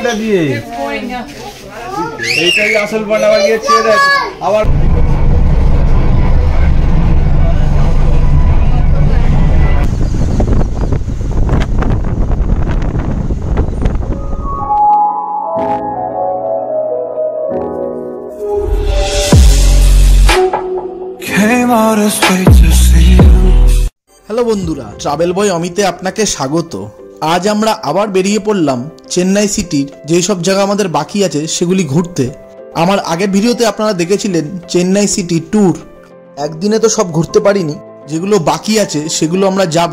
একটা দিয়ে এইটাই আসল বল আবার গিয়ে ছেড়ে দেয় আবার হ্যালো বন্ধুরা, ট্রাভেল বয় অমিতে আপনাকে স্বাগত। আজ আমরা আবার বেরিয়ে পড়লাম চেন্নাই সিটির যেই সব জায়গা আমাদের বাকি আছে সেগুলি ঘুরতে। আমার আগের ভিডিওতে আপনারা দেখেছিলেন চেন্নাই সিটি ট্যুর। একদিনে তো সব ঘুরতে পারিনি, যেগুলো বাকি আছে সেগুলো আমরা যাব।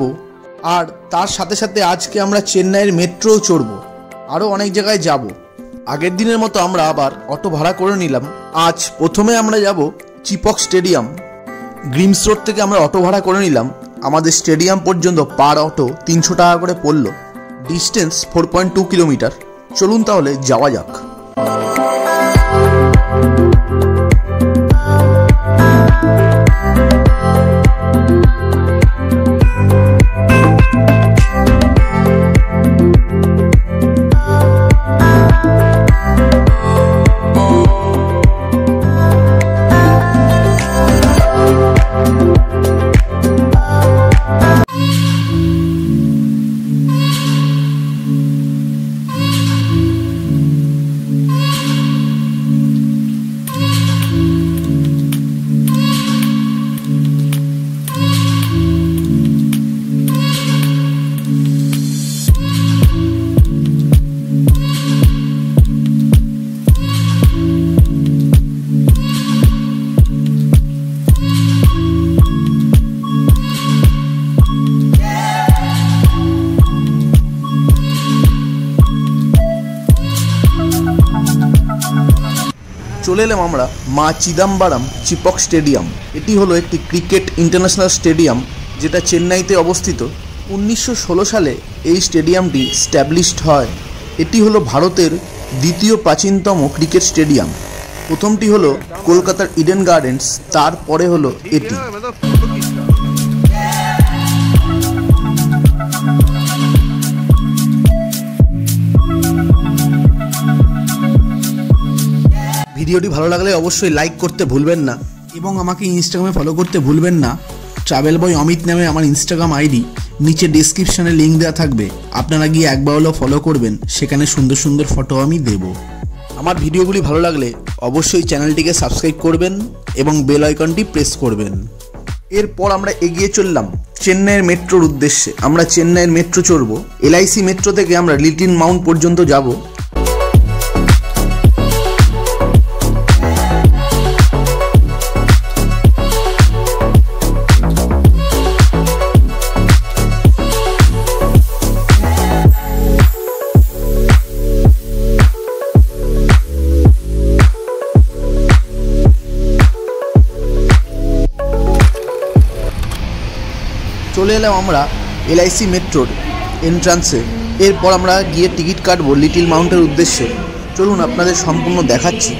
আর তার সাথে সাথে আজকে আমরা চেন্নাইয়ের মেট্রোও চড়ব, আরও অনেক জায়গায় যাব। আগের দিনের মতো আমরা আবার অটো ভাড়া করে নিলাম। আজ প্রথমে আমরা যাব চিপক স্টেডিয়াম। গ্রিমস রোড থেকে আমরা অটো ভাড়া করে নিলাম। আমাদের স্টেডিয়াম পর্যন্ত পার অটো 300 টাকা করে পড়লো। Distance 4.2 kilometre. চলুন তাহলে যাওয়া যাক। চলে এলাম আমরা মা চিদাম্বারাম চিপক স্টেডিয়াম। এটি হলো একটি ক্রিকেট ইন্টারন্যাশনাল স্টেডিয়াম, যেটা চেন্নাইতে অবস্থিত। 1916 সালে এই স্টেডিয়ামটি স্ট্যাবলিশড হয়। এটি হলো ভারতের দ্বিতীয় প্রাচীনতম ক্রিকেট স্টেডিয়াম। প্রথমটি হলো কলকাতার ইডেন গার্ডেন্স, তারপরে হলো এটি। ভিডিওটি ভালো লাগলে অবশ্যই লাইক করতে ভুলবেন না এবং আমাকে ইনস্টাগ্রামে ফলো করতে ভুলবেন না। ট্রাভেল বয় অমিত নামে আমার ইনস্টাগ্রাম আইডি নিচে ডেসক্রিপশনে লিঙ্ক দেওয়া থাকবে। আপনারা গিয়ে একবার হলেও ফলো করবেন, সেখানে সুন্দর সুন্দর ফটো আমি দেব। আমার ভিডিওগুলি ভালো লাগলে অবশ্যই চ্যানেলটিকে সাবস্ক্রাইব করবেন এবং বেল আইকনটি প্রেস করবেন। এরপর আমরা এগিয়ে চললাম চেন্নাইয়ের মেট্রোর উদ্দেশ্যে। আমরা চেন্নাইয়ের মেট্রো চড়ব। এলআইসি মেট্রো থেকে আমরা লিটিল মাউন্ট পর্যন্ত যাব। চলে এলাম আমরা এলআইসি মেট্রোর এন্ট্রান্সে। এরপর আমরা গিয়ে টিকিট কাটবো লিটিল মাউন্টের উদ্দেশ্যে। চলুন আপনাদের সম্পূর্ণ দেখাচ্ছি।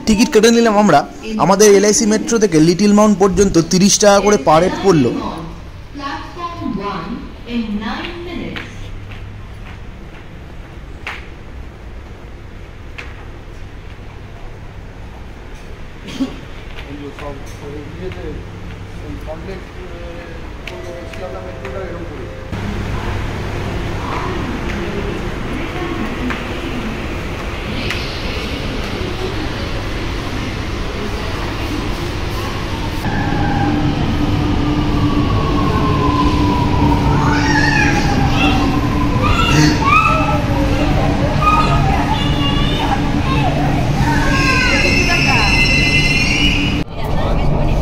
টিকিট কেটে নিলাম আমরা। আমাদের এলআইসি মেট্রো থেকে লিটিল মাউন্ট পর্যন্ত 30 টাকা করে পার হেড পড়লো।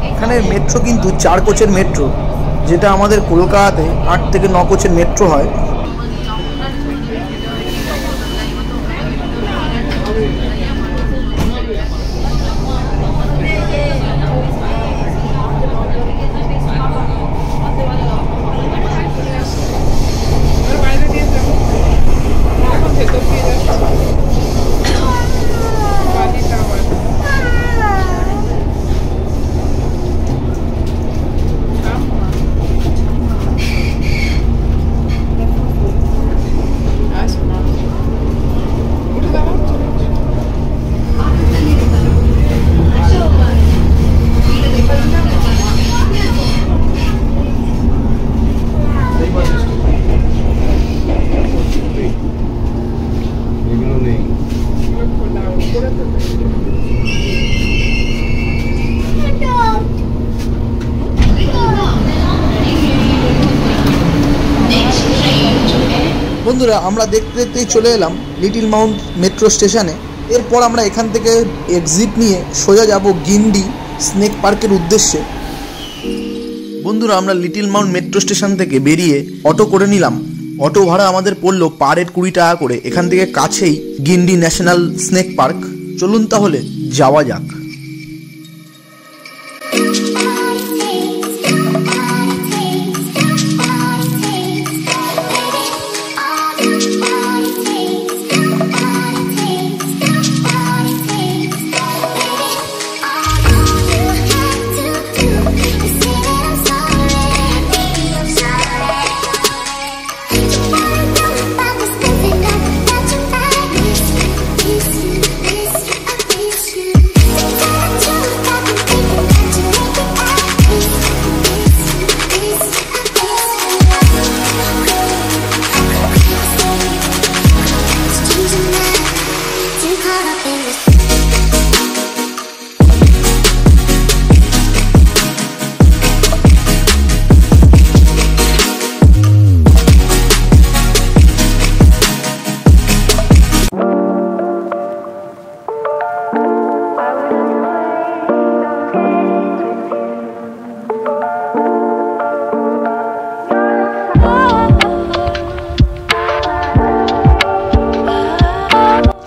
এখানে মেট্রো কিন্তু 4 কোচের মেট্রো, যেটা আমাদের কলকাতাতে 8 থেকে 9 কোচের মেট্রো হয়। বন্ধুরা আমরা দেখতে দেখতেই চলে এলাম লিটল মাউন্ট মেট্রো স্টেশনে। এরপর আমরা এখান থেকে এক্সিট নিয়ে সোজা যাব গিন্ডি স্নেক পার্কের উদ্দেশ্যে। বন্ধুরা আমরা লিটল মাউন্ট মেট্রো স্টেশন থেকে বেরিয়ে অটো করে নিলাম। অটো ভাড়া আমাদের পড়লো পার হেড 20 টাকা করে। এখান থেকে কাছেই গিন্ডি ন্যাশনাল স্নেক পার্ক। চলুন তাহলে যাওয়া যাক।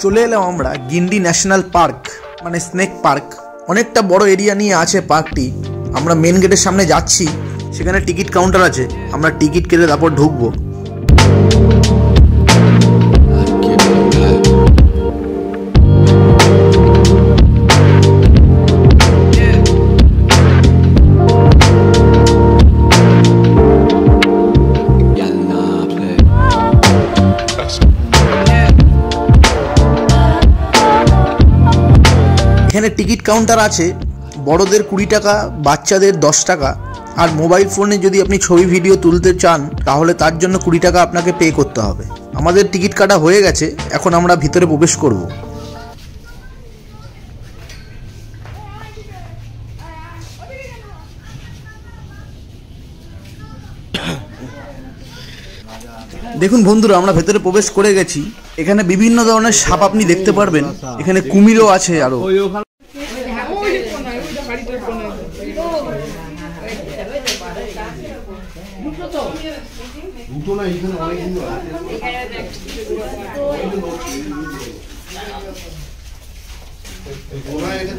চলে এলাম আমরা গিন্ডি ন্যাশনাল পার্ক মানে স্নেক পার্ক। অনেকটা বড় এরিয়া নিয়ে আছে পার্কটি। আমরা মেন গেটের সামনে যাচ্ছি, সেখানে টিকিট কাউন্টার আছে, আমরা টিকিট কেটে তারপর ঢুকবো। এখানে টিকিট কাউন্টার আছে, বড়দের 20 টাকা, বাচ্চাদের 10 টাকা। আর মোবাইল ফোনে যদি আপনি ছবি ভিডিও তুলতে চান তাহলে তার জন্য 20 টাকা আপনাকে পে করতে হবে। আমাদের টিকিট কাটা হয়ে গেছে, এখন আমরা ভিতরে প্রবেশ করব। দেখুন বন্ধুরা আমরা ভেতরে প্রবেশ করে গেছি। এখানে বিভিন্ন ধরনের সাপ আপনি দেখতে পারবেন। এখানে কুমিরও আছে আরো।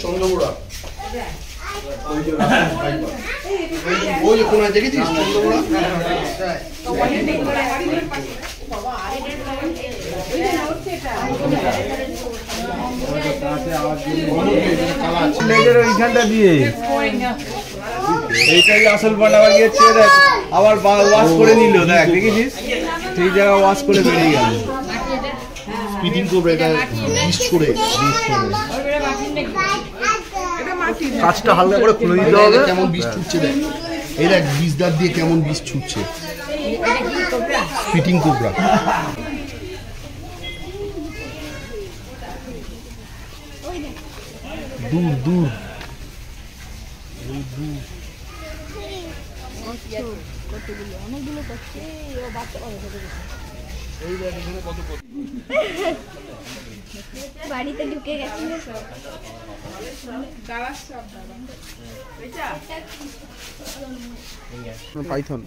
চন্দ্রপুরা ওই কোনায় দেখেছিস চন্দ্রপুরা ওইখানটা দিয়ে এইটাই আসল বানাবার গিয়েছে। দেখ আবার ওয়াশ করে নিল, দেখ দেখেছিস সেই জায়গা ওয়াশ করে বেরিয়ে গেল। স্পিডিং কোবরা এটা বিষ ছড়ে কাজটা হালকা করে খুলে দিতে হবে। কেমন বিষ ছুটছে দেখ, এই দেখ বিষ দাঁত দিয়ে কেমন বিষ ছুটছে। স্পিডিং কোবরা দূর দূর বাড়িতে ঢুকে গেছে পাইথন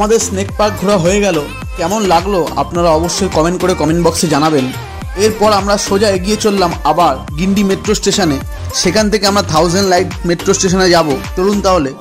আমাদের স্নেক পার্ক ঘোরা হয়ে গেল। কেমন লাগলো আপনারা অবশ্যই কমেন্ট করে কমেন্ট বক্সে জানাবেন। এরপর আমরা সোজা এগিয়ে চললাম আবার গিন্ডি মেট্রো স্টেশনে। সেখান থেকে আমরা 1000 লাইট মেট্রো স্টেশনে যাব। চলুন তাহলে।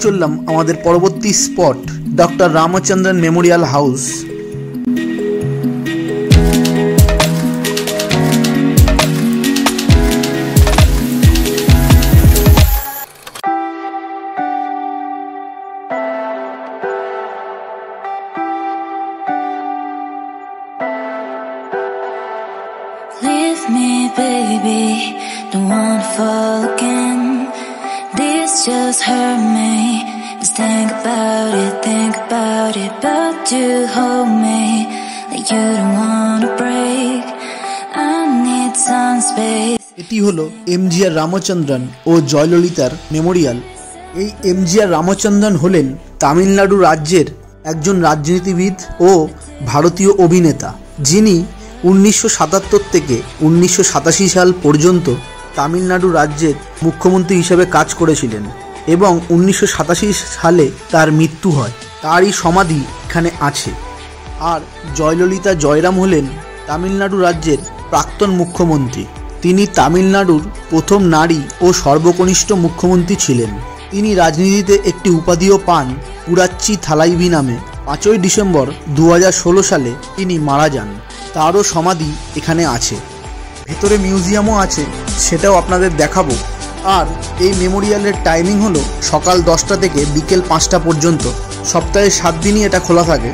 চললাম আমাদের পরবর্তী spot doctor Ramachandran Memorial house. Leave me, baby, don't wanna fall again. This just hurt me. Just think about it, but you hold me like you don't wanna break. I need some space. এটি হলো MGR Ramachandran ও জয়ললিতার Memorial. এই MGR Ramachandran হলেন তামিলনাড়ু রাজ্যের একজন রাজনীতিবিদ ও ভারতীয় অভিনেতা, যিনি 1977 থেকে 1987 সাল পর্যন্ত তামিলনাড়ু রাজ্যের মুখ্যমন্ত্রী হিসেবে কাজ করেছিলেন এবং 1987 সালে তার মৃত্যু হয়। তারই সমাধি এখানে আছে। আর জয়ললিতা জয়রাম হলেন তামিলনাড়ু রাজ্যের প্রাক্তন মুখ্যমন্ত্রী। তিনি তামিলনাড়ুর প্রথম নারী ও সর্বকনিষ্ঠ মুখ্যমন্ত্রী ছিলেন। তিনি রাজনীতিতে একটি উপাধিও পান, পুরাচ্চি থালাইভি নামে। 5ই ডিসেম্বর 2016 সালে তিনি মারা যান। তারও সমাধি এখানে আছে। ভেতরে মিউজিয়ামও আছে, সেটাও আপনাদের দেখাবো। আর এই মেমোরিয়ালের টাইমিং হলো সকাল 10টা থেকে বিকেল 5টা পর্যন্ত। সপ্তাহে 7 দিনই এটা খোলা থাকে।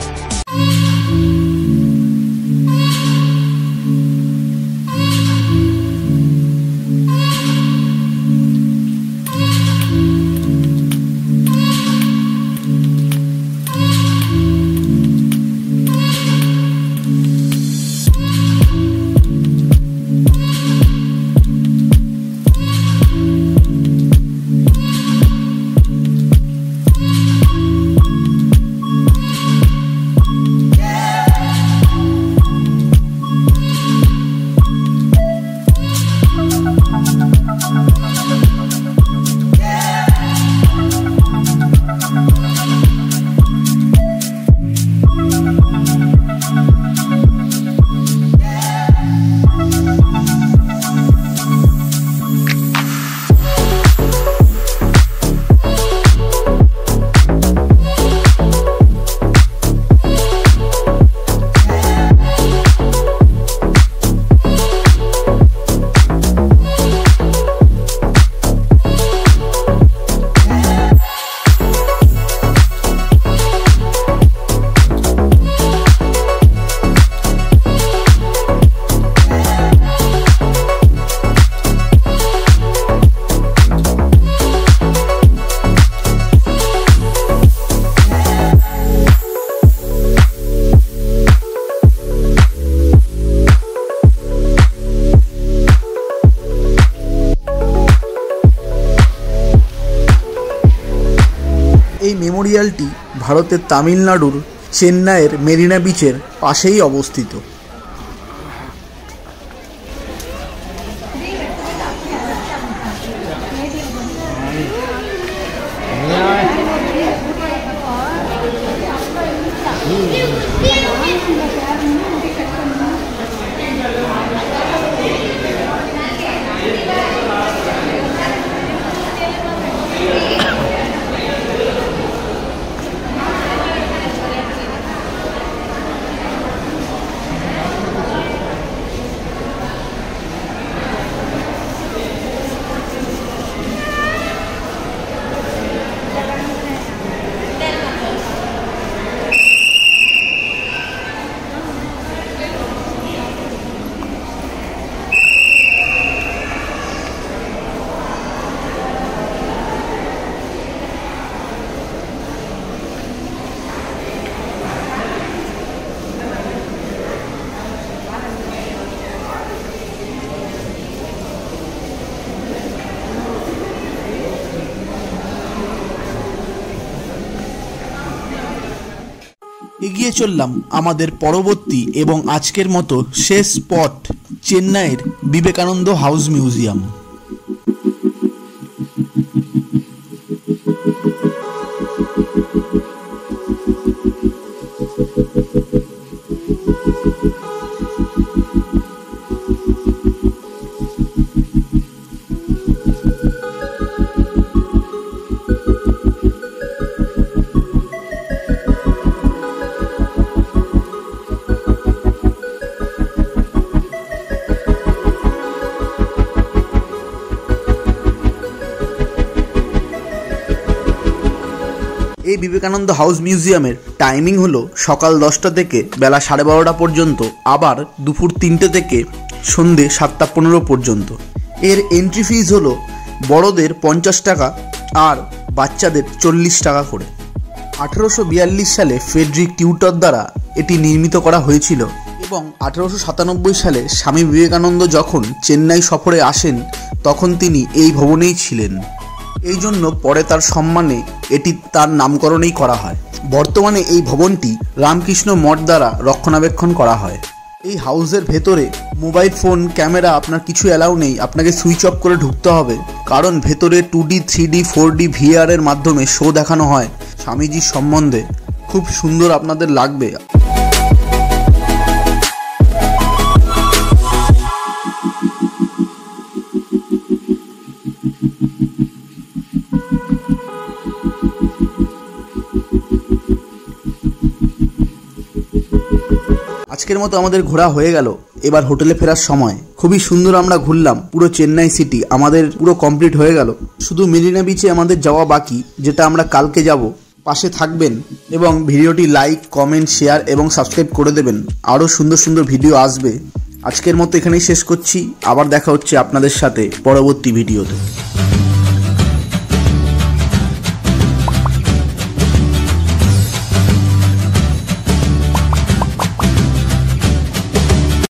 মেমোরিয়ালটি ভারতের তামিলনাড়ুর চেন্নাইয়ের মেরিনা বিচের পাশেই অবস্থিত। এগিয়ে চললাম আমাদের পরবর্তী এবং আজকের মতো শেষ স্পট চেন্নাইয়ের বিবেকানন্দ হাউস মিউজিয়াম। এই বিবেকানন্দ হাউস মিউজিয়ামের টাইমিং হলো সকাল 10টা থেকে বেলা 12:30 পর্যন্ত, আবার দুপুর 3টে থেকে সন্ধে 7:15 পর্যন্ত। এর এন্ট্রি ফিজ হলো বড়দের 50 টাকা আর বাচ্চাদের 40 টাকা করে। 1842 সালে ফ্রেডরিক টিউটর দ্বারা এটি নির্মিত করা হয়েছিল এবং 1897 সালে স্বামী বিবেকানন্দ যখন চেন্নাই সফরে আসেন তখন তিনি এই ভবনেই ছিলেন। এই জন্য পরে তার সম্মানে এটি তার নামকরণেই করা হয়। বর্তমানে এই ভবনটি রামকৃষ্ণ মঠ দ্বারা রক্ষণাবেক্ষণ করা হয়। এই হাউসের ভেতরে মোবাইল ফোন ক্যামেরা আপনার কিছু অ্যালাউ নেই, আপনাকে সুইচ অফ করে ঢুকতে হবে, কারণ ভেতরে 2D 3D 4D VR এর মাধ্যমে শো দেখানো হয় স্বামীজির সম্বন্ধে। খুব সুন্দর আপনাদের লাগবে। আজকের মতো আমাদের ঘোরা হয়ে গেল, এবার হোটেলে ফেরার সময়। খুবই সুন্দর আমরা ঘুরলাম, পুরো চেন্নাই সিটি আমাদের পুরো কমপ্লিট হয়ে গেল। শুধু মেরিনা বিচে আমাদের যাওয়া বাকি, যেটা আমরা কালকে যাব। পাশে থাকবেন এবং ভিডিওটি লাইক, কমেন্ট, শেয়ার এবং সাবস্ক্রাইব করে দেবেন। আরও সুন্দর সুন্দর ভিডিও আসবে। আজকের মতো এখানেই শেষ করছি, আবার দেখা হচ্ছে আপনাদের সাথে পরবর্তী ভিডিওতে।